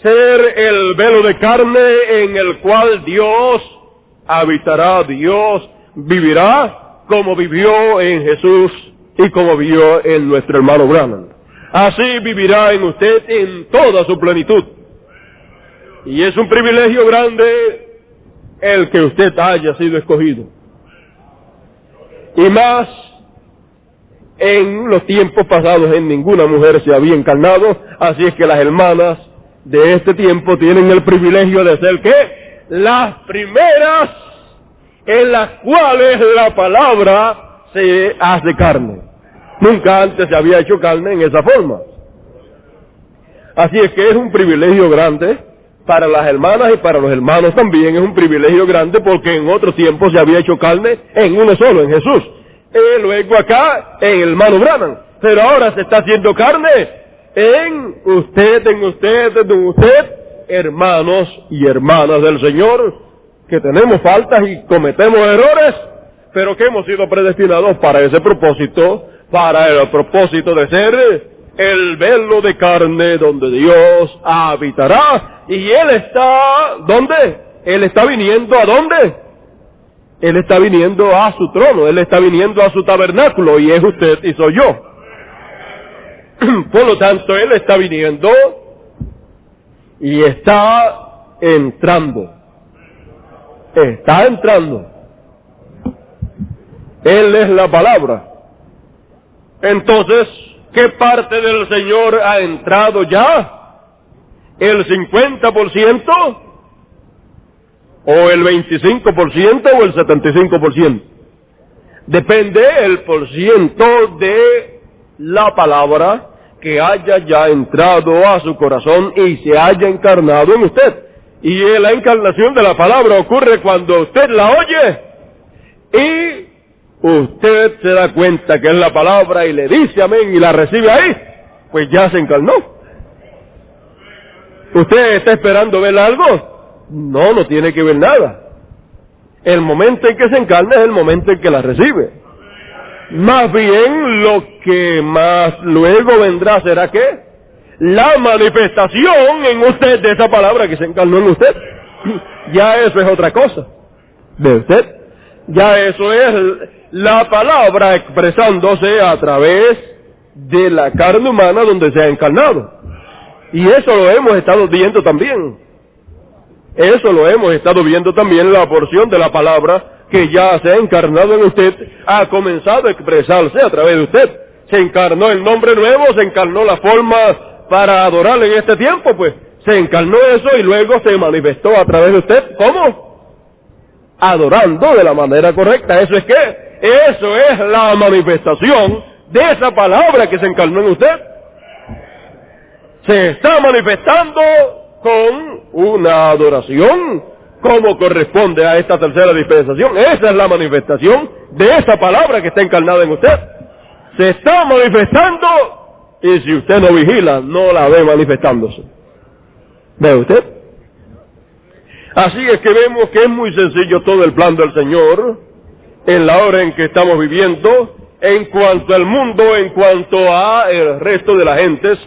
ser el velo de carne en el cual Dios habitará, Dios vivirá como vivió en Jesús y como vivió en nuestro hermano Branham. Así vivirá en usted en toda su plenitud. Y es un privilegio grande el que usted haya sido escogido. Y más, en los tiempos pasados en ninguna mujer se había encarnado, así es que las hermanas de este tiempo tienen el privilegio de ser, ¿qué? Las primeras en las cuales la palabra se hace carne. Nunca antes se había hecho carne en esa forma. Así es que es un privilegio grande para las hermanas y para los hermanos también. Es un privilegio grande porque en otros tiempos se había hecho carne en uno solo, en Jesús. Luego acá, en el hermano Branham. Pero ahora se está haciendo carne en usted, hermanos y hermanas del Señor, que tenemos faltas y cometemos errores, pero que hemos sido predestinados para ese propósito, para el propósito de ser el velo de carne donde Dios habitará. Y Él está, ¿dónde? Él está viniendo, ¿a dónde? Él está viniendo a su trono, Él está viniendo a su tabernáculo, y es usted y soy yo. Por lo tanto, Él está viniendo y está entrando. Está entrando. Él es la palabra. Entonces, ¿qué parte del Señor ha entrado ya? ¿El 50%? ¿O el 25%? ¿O el 75%? Depende el porciento de la palabra que haya ya entrado a su corazón y se haya encarnado en usted. Y la encarnación de la palabra ocurre cuando usted la oye y usted se da cuenta que es la palabra y le dice amén y la recibe ahí, pues ya se encarnó. ¿Usted está esperando ver algo? No, no tiene que ver nada. El momento en que se encarna es el momento en que la recibe. Más bien, lo que más luego vendrá será ¿qué? La manifestación en usted de esa palabra que se encarnó en usted. Ya eso es otra cosa. ¿De usted? Ya eso es la palabra expresándose a través de la carne humana donde se ha encarnado. Y eso lo hemos estado viendo también. Eso lo hemos estado viendo también, la porción de la palabra que ya se ha encarnado en usted, ha comenzado a expresarse a través de usted. Se encarnó el nombre nuevo, se encarnó la forma para adorarle en este tiempo, pues se encarnó eso y luego se manifestó a través de usted. ¿Cómo? Adorando de la manera correcta. ¿Eso es qué? Eso es la manifestación de esa palabra que se encarnó en usted. Se está manifestando con una adoración como corresponde a esta tercera dispensación. Esa es la manifestación de esa palabra que está encarnada en usted. Se está manifestando y si usted no vigila, no la ve manifestándose. ¿Ve usted? Así es que vemos que es muy sencillo todo el plan del Señor en la hora en que estamos viviendo, en cuanto al mundo, en cuanto a el resto de las gentes,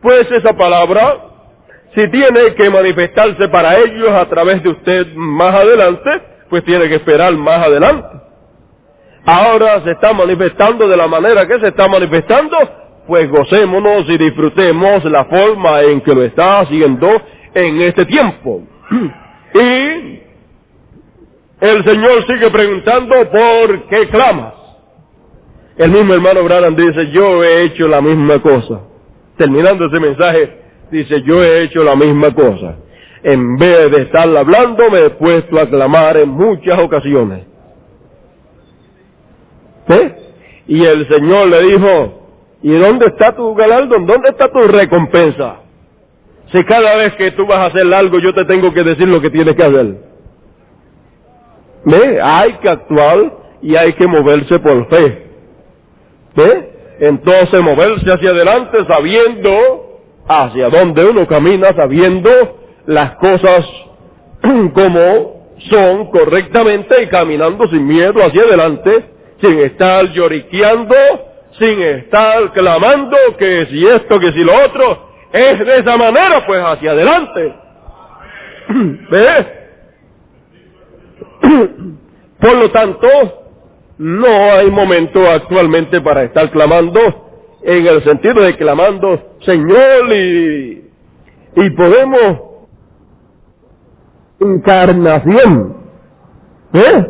pues esa palabra, si tiene que manifestarse para ellos a través de usted más adelante, pues tiene que esperar más adelante. Ahora se está manifestando de la manera que se está manifestando, pues gocémonos y disfrutemos la forma en que lo está haciendo en este tiempo. Y el Señor sigue preguntando, ¿por qué clamas? El mismo hermano Branham dice, yo he hecho la misma cosa. Terminando ese mensaje, dice, yo he hecho la misma cosa. En vez de estar hablando, me he puesto a clamar en muchas ocasiones. ¿Sí? Y el Señor le dijo, ¿y dónde está tu galardón? ¿Dónde está tu recompensa? Si cada vez que tú vas a hacer algo, yo te tengo que decir lo que tienes que hacer. ¿Ve? Hay que actuar y hay que moverse por fe. ¿Ve? Entonces moverse hacia adelante sabiendo hacia dónde uno camina, sabiendo las cosas como son correctamente y caminando sin miedo hacia adelante, sin estar lloriqueando, sin estar clamando que si esto, que si lo otro, es de esa manera, pues hacia adelante. ¿Ves? Por lo tanto, no hay momento actualmente para estar clamando, en el sentido de clamando, Señor, y podemos encarnación. ¿Eh?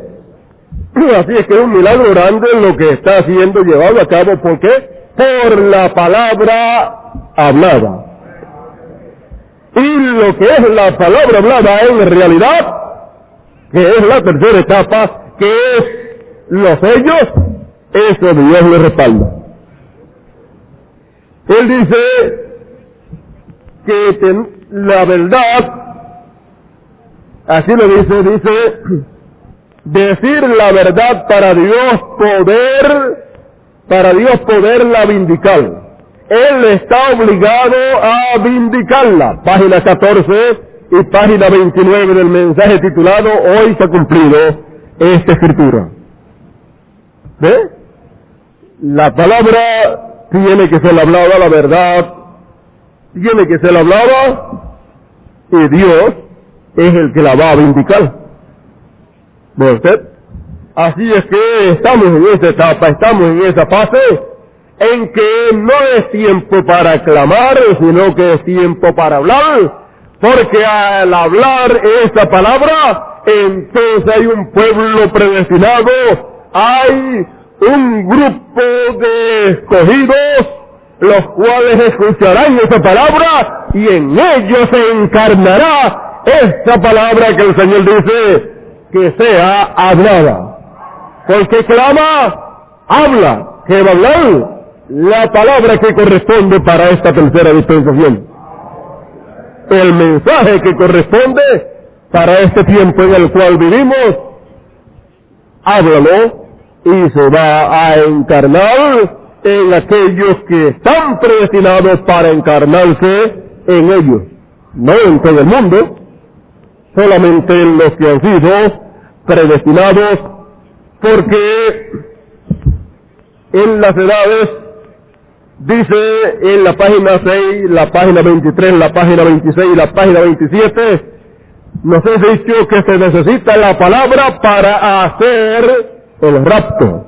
Así es que es un milagro grande lo que está siendo llevado a cabo. ¿Por qué? Por la palabra hablada. Y lo que es la palabra hablada en realidad, que es la tercera etapa, que es los sellos, eso Dios le respalda. Él dice que la verdad, así lo dice, decir la verdad para Dios poderla vindicar. Él está obligado a vindicarla. Página 14 y página 29 del mensaje titulado Hoy se ha cumplido esta escritura. ¿Ve? La palabra tiene que ser hablada, la verdad tiene que ser hablada, y Dios es el que la va a vindicar. ¿Ve usted? Así es que estamos en esa etapa, estamos en esa fase en que no es tiempo para clamar, sino que es tiempo para hablar, porque al hablar esta palabra, entonces hay un pueblo predestinado, hay un grupo de escogidos, los cuales escucharán esa palabra y en ellos se encarnará esa palabra que el Señor dice que sea hablada. Porque clama, habla, que va a hablar la palabra que corresponde para esta tercera dispensación. El mensaje que corresponde para este tiempo en el cual vivimos, háblalo y se va a encarnar en aquellos que están predestinados para encarnarse en ellos. No en todo el mundo, solamente en los que han sido predestinados, porque en las edades, dice en la página 6, la página 23, la página 26 y la página 27, nos he dicho que se necesita la palabra para hacer el rapto.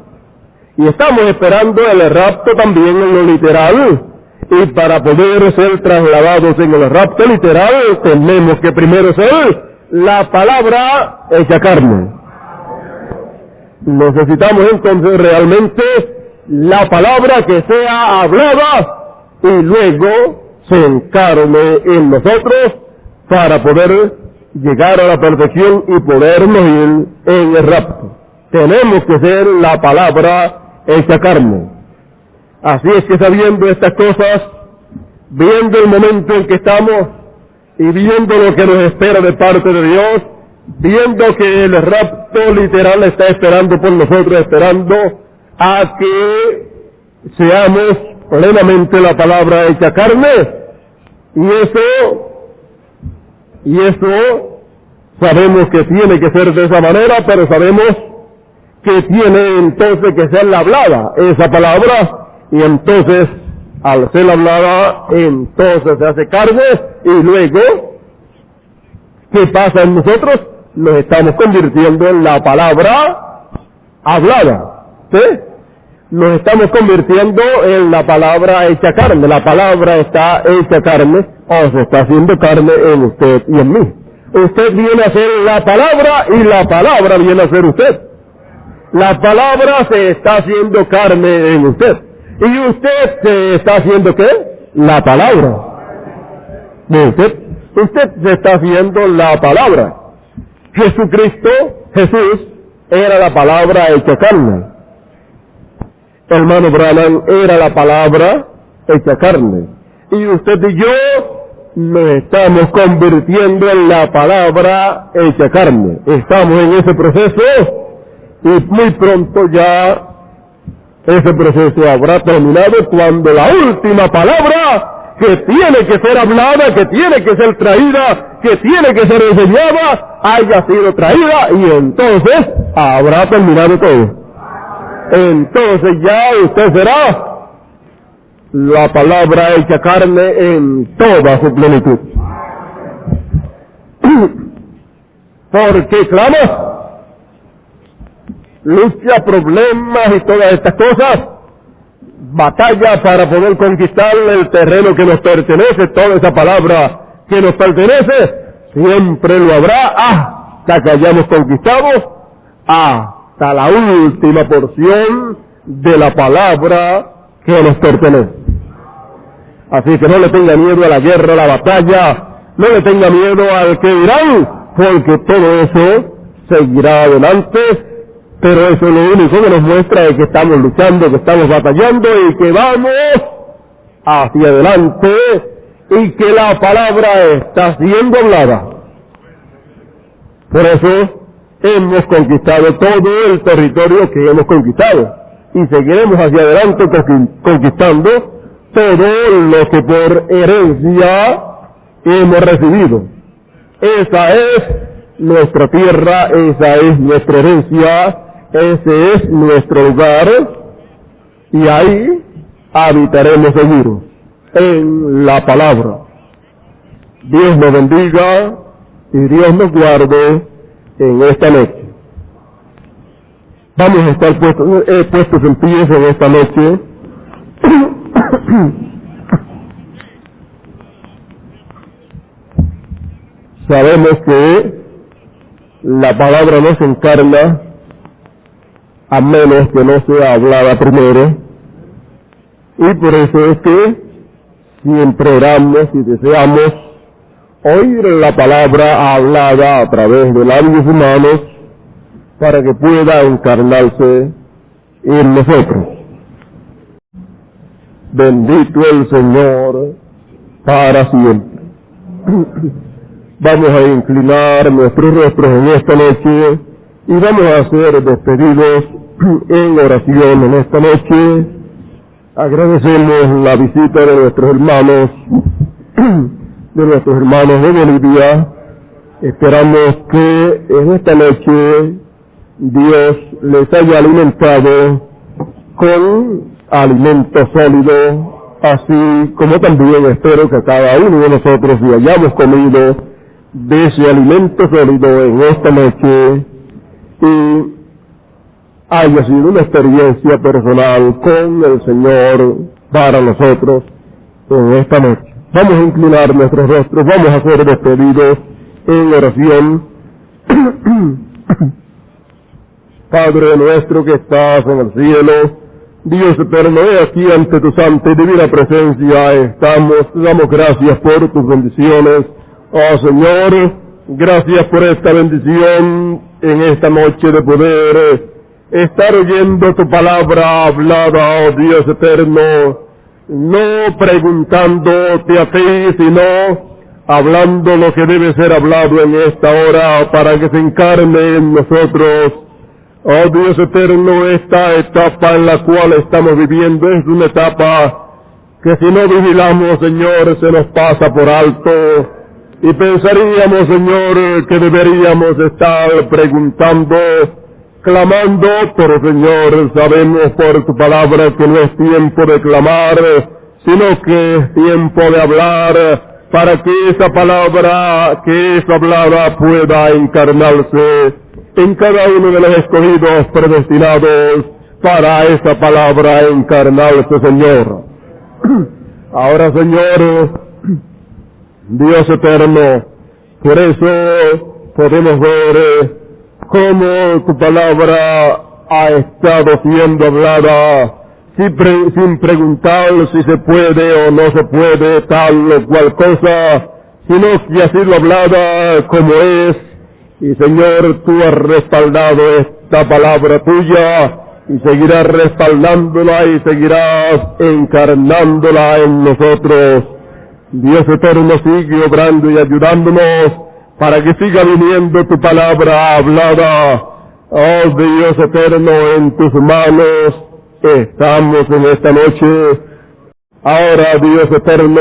Y estamos esperando el rapto también en lo literal. Y para poder ser trasladados en el rapto literal, tenemos que primero ser la palabra hecha carne. Necesitamos entonces realmente la palabra que sea hablada y luego se encarne en nosotros para poder llegar a la perfección y podernos ir en el rapto. Tenemos que ser la palabra hecha carne. Así es que sabiendo estas cosas, viendo el momento en que estamos y viendo lo que nos espera de parte de Dios, viendo que el rapto literal está esperando por nosotros, esperando a que seamos plenamente la palabra hecha carne, y eso sabemos que tiene que ser de esa manera, pero sabemos que tiene entonces que ser la hablada, esa palabra, y entonces, al ser hablada, entonces se hace carne, y luego, ¿qué pasa en nosotros? Nos estamos convirtiendo en la palabra hablada, ¿sí? Nos estamos convirtiendo en la palabra hecha carne, la palabra está hecha carne, o se está haciendo carne en usted y en mí. Usted viene a ser la palabra, y la palabra viene a ser usted. La palabra se está haciendo carne en usted. ¿Y usted se está haciendo qué? La palabra. Usted se está haciendo la palabra. Jesús, era la palabra hecha carne. Hermano Branham era la palabra hecha carne. Y usted y yo nos estamos convirtiendo en la palabra hecha carne. Estamos en ese proceso. Y muy pronto ya ese proceso habrá terminado cuando la última palabra que tiene que ser hablada, que tiene que ser traída, que tiene que ser enseñada, haya sido traída y entonces habrá terminado todo. Entonces ya usted será la palabra hecha carne en toda su plenitud. Porque clama, lucha, problemas y todas estas cosas, batalla para poder conquistar el terreno que nos pertenece, toda esa palabra que nos pertenece, siempre lo habrá hasta que hayamos conquistado, hasta la última porción de la palabra que nos pertenece. Así que no le tenga miedo a la guerra, a la batalla, no le tenga miedo al que dirán, porque todo eso seguirá adelante. Pero eso lo único que nos muestra es que estamos luchando, que estamos batallando y que vamos hacia adelante y que la palabra está siendo hablada. Por eso hemos conquistado todo el territorio que hemos conquistado y seguiremos hacia adelante conquistando todo lo que por herencia hemos recibido. Esa es nuestra tierra, esa es nuestra herencia, ese es nuestro lugar, y ahí habitaremos seguros, en la palabra. Dios nos bendiga y Dios nos guarde en esta noche. Vamos a estar puestos en pie en esta noche Sabemos que la palabra no se encarna a menos que no sea hablada primero, y por eso es que siempre oramos y deseamos oír la palabra hablada a través de labios humanos para que pueda encarnarse en nosotros. Bendito el Señor para siempre. Vamos a inclinar nuestros rostros en esta noche y vamos a ser despedidos en oración en esta noche. Agradecemos la visita de nuestros hermanos de Bolivia. Esperamos que en esta noche Dios les haya alimentado con alimento sólido, así como también espero que cada uno de nosotros hayamos comido de ese alimento sólido en esta noche y haya sido una experiencia personal con el Señor para nosotros en esta noche. Vamos a inclinar nuestros rostros, vamos a ser despedidos en oración. Padre nuestro que estás en el cielo, Dios eterno, he aquí ante tu santa y divina presencia estamos, te damos gracias por tus bendiciones. Oh Señor, gracias por esta bendición en esta noche de poder estar oyendo tu palabra hablada, oh Dios eterno, no preguntándote a ti, sino hablando lo que debe ser hablado en esta hora para que se encarne en nosotros. Oh Dios eterno, esta etapa en la cual estamos viviendo es una etapa que si no vigilamos, Señor, se nos pasa por alto. Y pensaríamos, Señor, que deberíamos estar preguntando, clamando, pero Señor, sabemos por tu palabra que no es tiempo de clamar, sino que es tiempo de hablar, para que esa palabra que es hablada pueda encarnarse en cada uno de los escogidos predestinados para esa palabra encarnarse, Señor. Ahora, Señor, Dios eterno, por eso podemos ver cómo tu palabra ha estado siendo hablada sin preguntar si se puede o no se puede tal o cual cosa, sino que ha sido hablada como es. Y Señor, tú has respaldado esta palabra tuya y seguirás respaldándola y seguirás encarnándola en nosotros. Dios eterno, sigue obrando y ayudándonos para que siga viniendo tu palabra hablada. Oh Dios eterno, en tus manos estamos en esta noche. Ahora, Dios eterno,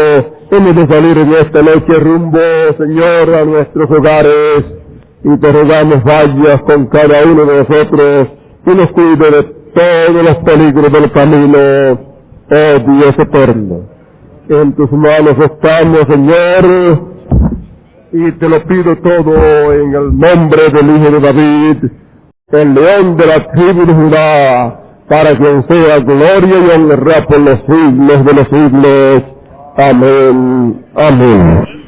hemos de salir en esta noche rumbo, Señor, a nuestros hogares, y te rogamos vayas con cada uno de nosotros y nos cuide de todos los peligros del camino. Oh Dios eterno, en tus manos estamos, Señor, y te lo pido todo en el nombre del Hijo de David, el león de la tribu de Judá, para quien sea gloria y honra por los siglos de los siglos. Amén. Amén.